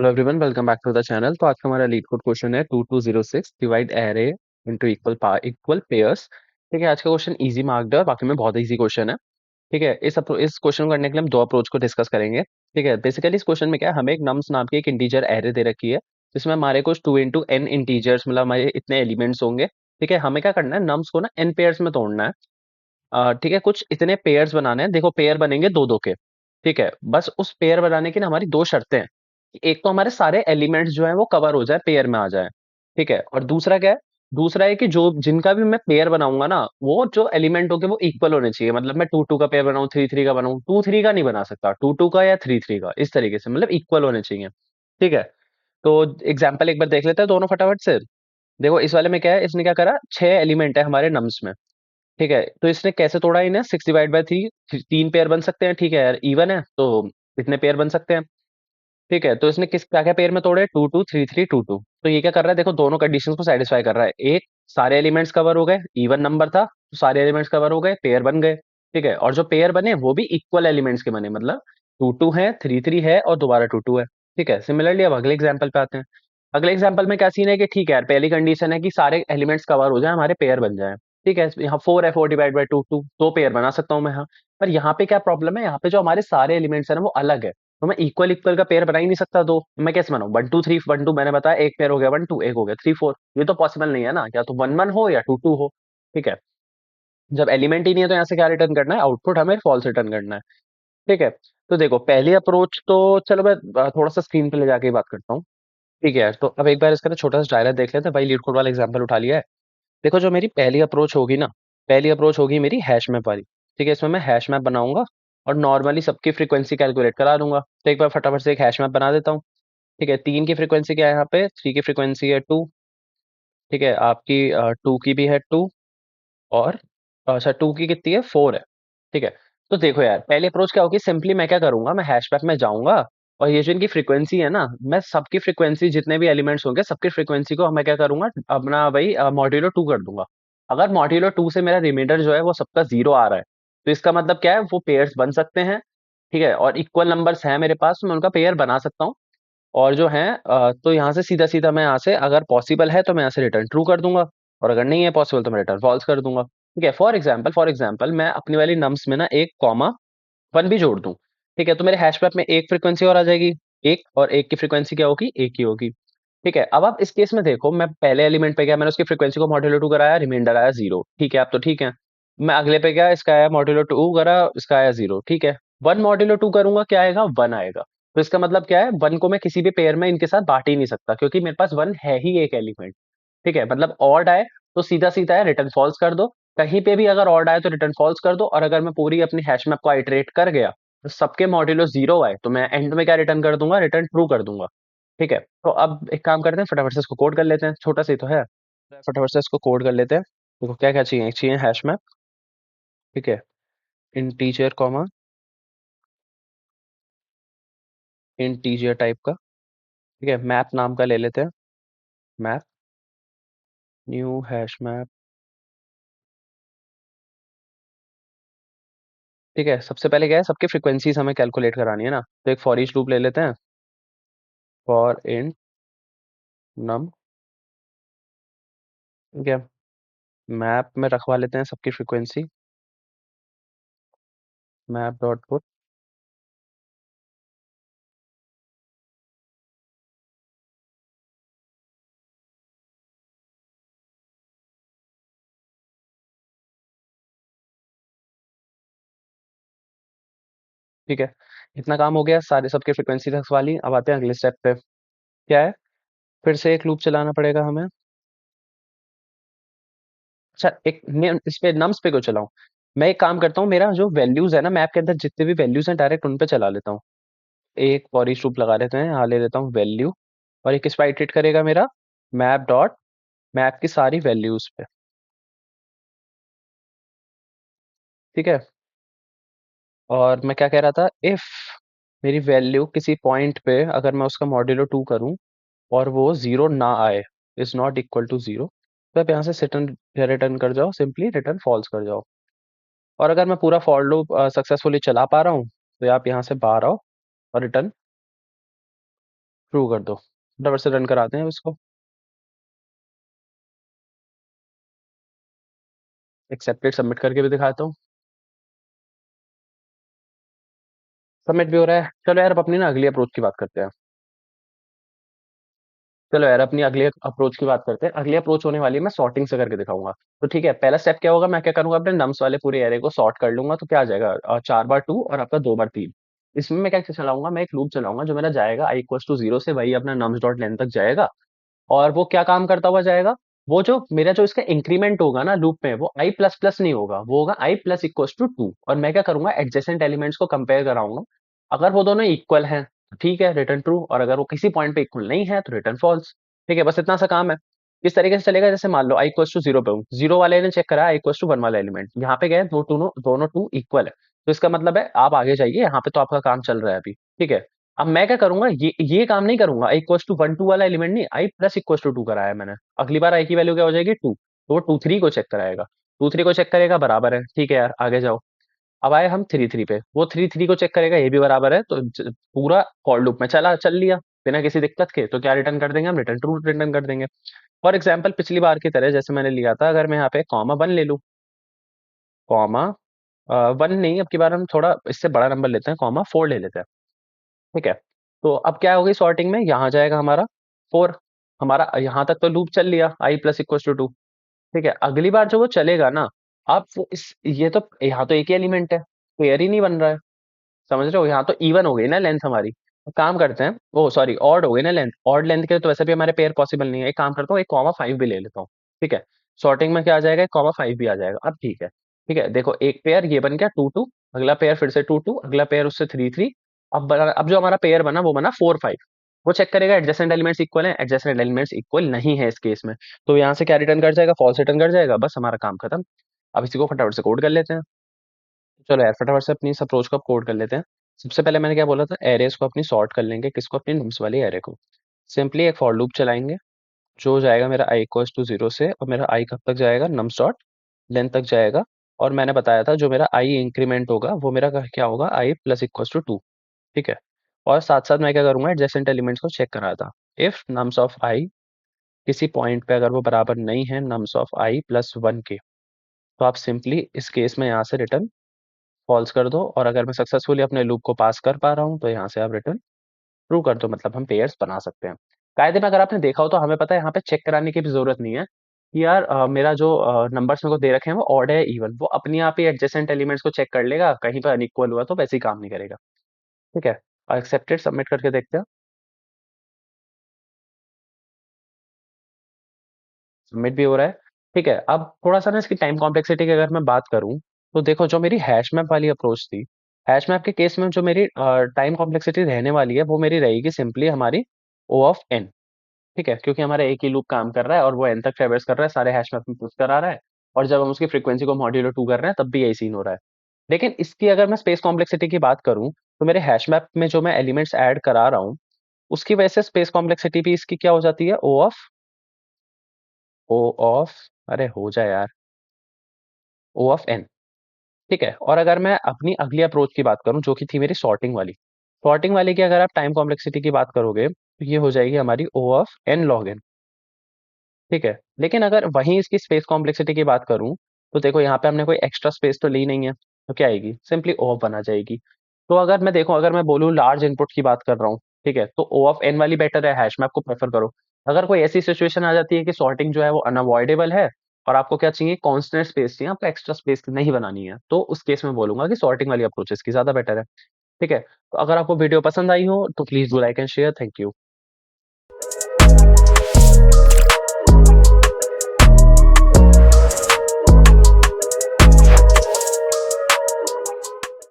Hello everyone, welcome back to the channel. तो आज का हमारा लीड कोड क्वेश्चन है 2206 divide array into equal pairs. ठीक है, आज का क्वेश्चन इजी मार्क्ड है और बाकी में बहुत इजी क्वेश्चन है। ठीक है, इस क्वेश्चन को करने के लिए हम दो अप्रोच को डिस्कस करेंगे। ठीक है, बेसिकली इस क्वेश्चन में क्या है, हमें एक नम्स नाम की एक इंटीजर एरे दे रखी है जिसमें हमारे कुछ 2 into n इंटीजर्स मतलब हमारे इतने एलिमेंट्स होंगे। ठीक है, हमें क्या करना है, नम्स को ना n पेयर्स में तोड़ना है। ठीक है, कुछ इतने पेयर्स बनाने हैं। देखो, पेयर बनेंगे दो दो के। ठीक है, बस उस पेयर बनाने की ना हमारी दो शर्तें हैं। एक तो हमारे सारे एलिमेंट्स जो हैं वो कवर हो जाए, पेयर में आ जाए। ठीक है, और दूसरा क्या है, दूसरा है कि जो जिनका भी मैं पेयर बनाऊंगा ना, वो जो एलिमेंट होंगे वो इक्वल होने चाहिए। मतलब मैं 2 2 का पेयर बनाऊं, 3 3 का बनाऊं, 2 3 का नहीं बना सकता, 2 2 का या 3 3 का, इस तरीके से मतलब इक्वल होने चाहिए। ठीक है, तो एग्जाम्पल एक बार देख लेते हैं दोनों फटाफट से। देखो, इस वाले में क्या है, इसने क्या करा, 6 एलिमेंट है हमारे नम्स में। ठीक है, तो इसने कैसे तोड़ा इन्हें, 6/3, 3 पेयर बन सकते हैं। ठीक है यार, इवन है तो इतने पेयर बन सकते हैं। ठीक है, तो इसने किस क्या क्या पेयर में तोड़े, 2 2 3 3 2 2। तो ये क्या कर रहा है, देखो दोनों कंडीशंस को सेटिस्फाई कर रहा है। एक, सारे एलिमेंट्स कवर हो गए, इवन नंबर था तो सारे एलिमेंट्स कवर हो गए, पेयर बन गए। ठीक है, और जो पेयर बने वो भी इक्वल एलिमेंट्स के बने, मतलब 2 2 है, 3 3 है और दोबारा 2 2 है। ठीक है, सिमिलरली अब अगले एग्जाम्पल पे आते हैं। अगले एग्जाम्पल में क्या सीन है कि ठीक है यार, पहली कंडीशन है कि सारे एलिमेंट्स कवर हो जाए, हमारे पेयर बन जाए। ठीक है, यहाँ 4 है, 4/2 2, दो पेयर बना सकता हूँ मैं यहाँ। पर यहाँ पे क्या प्रॉब्लम है, यहाँ पे जो हमारे सारे एलिमेंट्स है ना वो अलग है। तो मैं इक्वल इक्वल का पेयर बना ही नहीं सकता दो। मैं कैसे बनाऊं, 1 2 3 1 2, मैंने बताया एक पेयर हो गया 1 2, एक हो गया 3 4। ये तो पॉसिबल नहीं है ना, या तो 1 1 हो या 2 2 हो। ठीक है, जब एलिमेंट ही नहीं है तो यहाँ से क्या रिटर्न करना है, आउटपुट हमें फॉल्स रिटर्न करना है। ठीक है, तो देखो पहली अप्रोच तो चलो मैं थोड़ा सा स्क्रीन पे ले जाके ही बात करता हूँ। ठीक है यार, तो अब एक बार इसका ना छोटा सा डायलॉग देख लेते हैं। भाई लीड कोड वाला एग्जांपल उठा लिया है। देखो, जो मेरी पहली अप्रोच होगी ना, पहली अप्रोच होगी मेरी हैश मैप वाली। ठीक है, इसमें मैं हैश मैप बनाऊंगा और नॉर्मली सबकी फ्रीक्वेंसी कैलकुलेट करा दूंगा। तो एक बार फटाफट से एक हैश मैप बना देता हूँ। ठीक है, 3 की फ्रीक्वेंसी क्या है यहाँ पे, 3 की फ्रीक्वेंसी है 2। ठीक है, आपकी 2 की भी है 2, और अच्छा 2 की कितनी है, 4 है। ठीक है, तो देखो यार, पहली अप्रोच क्या होगी, सिंपली मैं क्या करूंगा, मैं हैश मैप में जाऊंगा और ये जो इनकी फ्रीक्वेंसी है ना, मैं सबकी फ्रीक्वेंसी, जितने भी एलिमेंट्स होंगे सबकी फ्रीक्वेंसी को मैं क्या करूंगा, अपना वही मॉड्यूलो 2 कर दूंगा। अगर मॉड्यूलो 2 से मेरा रिमाइंडर जो है वो सबका 0 आ रहा है, तो इसका मतलब क्या है, वो पेयर्स बन सकते हैं। ठीक है, और इक्वल नंबर्स हैं मेरे पास तो मैं उनका पेयर बना सकता हूँ। और जो है तो यहाँ से सीधा सीधा मैं यहाँ से, अगर पॉसिबल है तो मैं यहाँ से रिटर्न ट्रू कर दूंगा, और अगर नहीं है पॉसिबल तो मैं रिटर्न फॉल्स कर दूंगा। ठीक है, फॉर एग्जाम्पल मैं अपनी वाली नम्स में ना एक कॉमा 1 भी जोड़ दूं। ठीक है, तो मेरे हैश मैप में एक फ्रीक्वेंसी और आ जाएगी, एक, और एक की फ्रीक्वेंसी क्या होगी, एक ही होगी। ठीक है, अब आप इस केस में देखो, मैं पहले एलिमेंट पे गया, मैंने उसकी फ्रीक्वेंसी को मॉड्यूलो 2 कराया, रिमाइंडर आया 0। ठीक है, अब तो ठीक है। मैं अगले पे गया, इसका आया मॉड्यूलो 2 करा, इसका आया 0। ठीक है, 1 मॉड्यूलो 2 करूंगा, क्या आएगा, 1 आएगा। तो इसका मतलब क्या है, 1 को मैं किसी भी पेयर में इनके साथ बांट ही नहीं सकता, क्योंकि मेरे पास 1 है ही एक एलिमेंट। ठीक है, मतलब ऑड आए तो सीधा सीधा है रिटर्न फॉल्स कर दो। कहीं पे भी अगर ऑड आए तो रिटर्न फॉल्स कर दो, और अगर मैं पूरी अपनी हैश मैप को आइटरेट कर गया तो सबके मॉड्यूलो 0 आए तो मैं एंड में क्या रिटर्न कर दूंगा, रिटर्न ट्रू कर दूंगा। ठीक है, तो अब एक काम करते हैं, फटाफट से इसको कोड कर लेते हैं, छोटा सा ही तो है। फटाफट से इसको कोड कर लेते हैं। देखो क्या क्या चाहिए, एक चाहिए हैश मैप। ठीक है, इंटीजर कॉमा इंटीजर टाइप का। ठीक है, मैप नाम का ले लेते हैं, मैप, न्यू हैश मैप। ठीक है, सबसे पहले क्या है, सबकी फ्रीक्वेंसीज हमें कैलकुलेट करानी है ना, तो एक फॉर ईच लूप ले लेते हैं, फॉर इन नम। ठीक है, मैप में रखवा लेते हैं सबकी फ्रीक्वेंसी, मैप डॉट पुट। ठीक है, इतना काम हो गया, सारे सबके फ्रीक्वेंसी रखवा ली। अब आते हैं अगले स्टेप पे, क्या है, फिर से एक लूप चलाना पड़ेगा हमें। अच्छा, इस पे नम्स पे क्यों चलाऊं, मैं एक काम करता हूँ, मेरा जो वैल्यूज है ना मैप के अंदर, जितने भी वैल्यूज हैं डायरेक्ट उन पे चला लेता हूँ। एक फॉर ईच लूप लगा लेते हैं, यहाँ ले लेता हूँ वैल्यू, और एक किस पे इटरेट करेगा मेरा, मैप डॉट मैप की सारी वैल्यूज पे। ठीक है, और मैं क्या कह रहा था, इफ मेरी वैल्यू किसी पॉइंट पे अगर मैं उसका मॉड्यूलो 2 करूं और वो 0 ना आए, इज नॉट इक्वल टू 0, तो आप यहाँ से रिटर्न रिटर्न कर जाओ, सिंपली रिटर्न फॉल्स कर जाओ। और अगर मैं पूरा फॉर लूप सक्सेसफुली चला पा रहा हूँ तो आप यहाँ से बाहर आओ और रिटर्न शुरू कर दो, फटाफट से रन कराते हैं इसको। एक्सेप्टेड सबमिट करके भी दिखाता हूँ। सबमिट भी हो रहा है। चलो यार, अब अपनी ना अगली अप्रोच की बात करते हैं। चलो यार, अपनी अगली अप्रोच की बात करते हैं। अगली अप्रोच होने वाली है, मैं सॉर्टिंग से करके दिखाऊंगा। तो ठीक है, पहला स्टेप क्या होगा, मैं क्या करूंगा, अपने नम्स वाले पूरे एरे को सॉर्ट कर लूंगा। तो क्या आ जाएगा, 4 बार 2 और आपका 2 बार 3। इसमें मैं क्या चलाऊंगा, मैं एक लूप चलाऊंगा जो मेरा जाएगा आई इक्वल टू जीरो से वही अपना नम्स डॉट लेंथ तक जाएगा। और वो क्या काम करता हुआ जाएगा, वो जो मेरा जो इसका इंक्रीमेंट होगा ना लूप में, वो आई प्लस प्लस नहीं होगा, वो होगा आई प्लस इक्वल टू 2। और मैं क्या करूंगा, एडजेसेंट एलिमेंट्स को कंपेयर कराऊंगा। अगर वो दोनों इक्वल हैं तो ठीक है, रिटर्न ट्रू। और अगर वो किसी पॉइंट पे इक्वल नहीं है तो रिटर्न फॉल्स। ठीक है, बस इतना सा काम है। किस तरीके से चलेगा, जैसे मान लो आई इक्वल टू जीरो पे हूँ, जीरो वाले ने चेक करा आई इक्वल टू वन वाला एलिमेंट, यहाँ पे गए वो दोनों टू इक्वल है। तो इसका मतलब है आप आगे जाइए, यहाँ पे तो आपका काम चल रहा है अभी। ठीक है, अब मैं क्या करूंगा, ये काम नहीं करूंगा, I equal to one two वाला एलिमेंट नहीं, आई प्लस इक्वल टू टू कराया मैंने। अगली बार आई की वैल्यू क्या हो जाएगी, टू। तो वो टू थ्री को चेक कराएगा। टू थ्री को चेक करेगा, बराबर है, ठीक है यार आगे जाओ। अब आए हम थ्री थ्री पे, वो थ्री थ्री को चेक करेगा, ये भी बराबर है। तो पूरा फॉर लूप में चल लिया बिना किसी दिक्कत के। तो क्या रिटर्न कर देंगे हम, रिटर्न ट्रू रिटर्न कर देंगे। फॉर एग्जाम्पल पिछली बार की तरह जैसे मैंने लिया था, अगर मैं यहाँ पे कॉमा वन ले लूँ, कॉमा वन नहीं, अब की बार हम थोड़ा इससे बड़ा नंबर लेते हैं, कॉमा फोर ले लेते हैं। ठीक है, तो अब क्या होगी सॉर्टिंग में, यहाँ जाएगा हमारा फोर। हमारा यहाँ तक तो लूप चल लिया आई प्लस इक्वल टू टू। ठीक है, अगली बार जो वो चलेगा ना, आप वो इस ये तो यहाँ तो एक ही एलिमेंट है, पेयर ही नहीं बन रहा है। समझ रहे हो, यहाँ तो इवन हो गई ना लेंथ हमारी। तो काम करते हैं, ओ सॉरी ऑड हो गई ना लेंथ, ऑड लेंथ के लिए तो वैसे भी हमारे पेयर पॉसिबल नहीं है। एक काम करता हूँ, एक कॉमा फाइव भी ले लेता हूँ। ठीक है, सॉर्टिंग में क्या आ जाएगा, कॉमा फाइव भी आ जाएगा। अब ठीक है, ठीक है, देखो एक पेयर ये बन गया टू टू, अगला पेयर फिर से टू टू, अगला पेयर उससे थ्री थ्री। अब जो हमारा पेयर बना वो बना फोर फाइव। वो चेक करेगा एडजेसेंट एलिमेंट्स इक्वल है, एडजेसेंट एलिमेंट्स इक्वल नहीं है इस केस में। तो यहाँ से क्या रिटर्न कर जाएगा, फॉल्स रिटर्न कर जाएगा, बस हमारा काम खत्म। अब इसी को फटाफट से कोड कर लेते हैं। चलो यार, फटाफट से अपनी इस अप्रोच को कोड कर लेते हैं। सबसे पहले मैंने क्या बोला था, एरेस को अपनी सॉर्ट कर लेंगे, किसको, अपनी नम्स वाली एरे को। सिंपली एक फॉर लूप चलाएंगे, जो जाएगा मेरा आई इक्वल्स टू जीरो से, और मेरा आई कब तक जाएगा, नम्स डॉट लेंथ तक जाएगा। और मैंने बताया था जो मेरा आई इंक्रीमेंट होगा वो मेरा क्या होगा, आई प्लस इक्वल्स टू टू। ठीक है, और साथ साथ मैं क्या करूंगा, एडजेसेंट एलिमेंट्स को चेक करा था। इफ नम्स ऑफ आई किसी पॉइंट पे अगर वो बराबर नहीं है nums of I plus one के, तो आप सिंपली इस केस में यहाँ से रिटर्न फॉल्स कर दो। और अगर मैं सक्सेसफुली अपने लूप को पास कर पा रहा हूँ तो यहाँ से आप रिटर्न ट्रू कर दो, मतलब हम पेयर्स बना सकते हैं। कायदे में अगर आपने देखा हो तो हमें पता है यहाँ पे चेक कराने की भी जरूरत नहीं है कि यार मेरा जो नंबर्स मेरे को दे रखे हैं वो ऑड है इवन, वो अपने आप ही एडजेसेंट एलिमेंट्स को चेक कर लेगा, कहीं पर अनइक्वल हुआ तो वैसे ही काम नहीं करेगा। ठीक है, और एक्सेप्टेड सबमिट करके देखते हैं। सबमिट भी हो रहा है। ठीक है, अब थोड़ा सा ना इसकी टाइम कॉम्प्लेक्सिटी की अगर मैं बात करूं, तो देखो जो मेरी हैश मैप वाली अप्रोच थी, हैश मैप के केस में जो मेरी टाइम कॉम्प्लेक्सिटी रहने वाली है वो मेरी रहेगी सिंपली हमारी ओ ऑफ एन। ठीक है, क्योंकि हमारा एक ही लूप काम कर रहा है और वो एन तक ट्रेवर्स कर रहा है, सारे हैश मैप में पुश करा रहा है। और जब हम उसकी फ्रीक्वेंसी को मॉड्यूलो टू कर रहे हैं तब भी यही सीन हो रहा है। लेकिन इसकी अगर मैं स्पेस कॉम्प्लेक्सिटी की बात करूं, तो मेरे हैश मैप में जो मैं एलिमेंट्स ऐड करा रहा हूँ उसकी वजह से स्पेस कॉम्प्लेक्सिटी भी इसकी क्या हो जाती है, ओ ऑफ, अरे हो जाए यार, ओ ऑफ एन। ठीक है, और अगर मैं अपनी अगली अप्रोच की बात करूं जो कि थी मेरी सॉर्टिंग वाली की अगर आप टाइम कॉम्प्लेक्सिटी की बात करोगे तो ये हो जाएगी हमारी ओ ऑफ एन लॉग एन। ठीक है, लेकिन अगर वहीं इसकी स्पेस कॉम्प्लेक्सिटी की बात करूं, तो देखो यहाँ पे हमने कोई एक्स्ट्रा स्पेस तो ली नहीं है, तो क्या आएगी, सिंपली ओ ऑफ बना जाएगी। तो अगर मैं देखूं, अगर मैं बोलूं लार्ज इनपुट की बात कर रहा हूँ, ठीक है, तो ओ ऑफ एन वाली बेटर है, हैश मैप को प्रेफर करो। अगर कोई ऐसी सिचुएशन आ जाती है कि सॉर्टिंग जो है वो अनअवॉइडेबल है और आपको क्या चाहिए, कॉन्स्टेंट स्पेस चाहिए, आपको एक्स्ट्रा स्पेस नहीं बनानी है, तो उस केस में बोलूंगा कि सॉर्टिंग वाली अप्रोचेस की ज्यादा बेटर है। ठीक है, तो अगर आपको वीडियो पसंद आई हो तो please do like and share. Thank you.